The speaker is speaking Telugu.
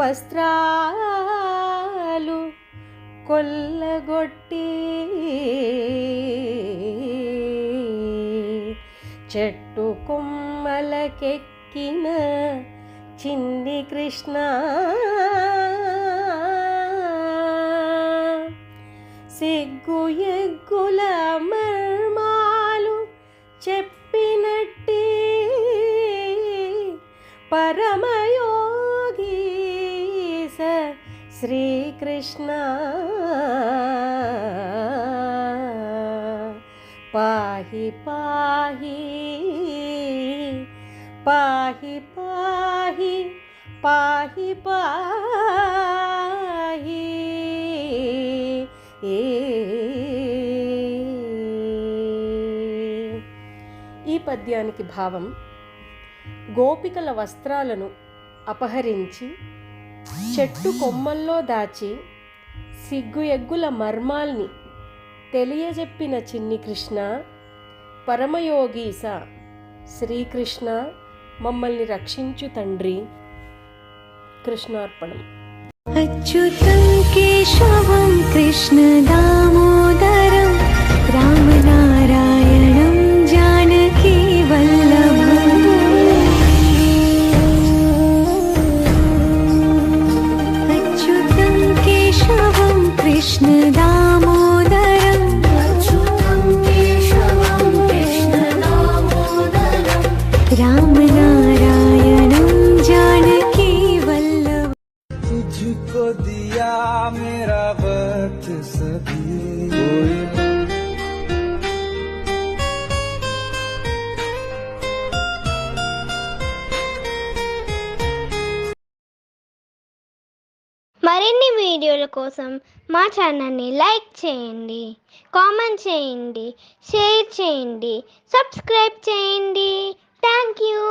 వస్త్రాలు కొల్లగొట్టి చెట్టు కొమ్మలకెక్కిన చిన్ని కృష్ణ సిగ్గు ఎగ్గుల మర్మాలు చెప్పినట్టి పరమయోగీశ శ్రీకృష్ణ పాహి పాహి పాహి పాహి పాహి పాహి. ఈ పద్యానికి భావం: గోపికల వస్త్రాలను అపహరించి చెట్టు కొమ్మల్లో దాచి సిగ్గు ఎగ్గుల మర్మాల్ని తెలియజెప్పిన చిన్ని కృష్ణ, పరమయోగీశ శ్రీకృష్ణ, మమ్మల్ని రక్షించు తండ్రి. కృష్ణార్పణం. అచ్యుతం కేశవం కృష్ణ దామోదరం రామనారాయణం జానకీ వల్లభం. అచ్యుతం కేశవం కృష్ణ దామోదరం రామనారాయణం జానకీ వల్లభం. तुझको दिया मेरा वक्त सभी మరిన్ని వీడియోల కోసం మా ఛానల్ని లైక్ చేయండి, కామెంట్ చేయండి, షేర్ చేయండి, సబ్స్క్రైబ్ చేయండి. Thank you.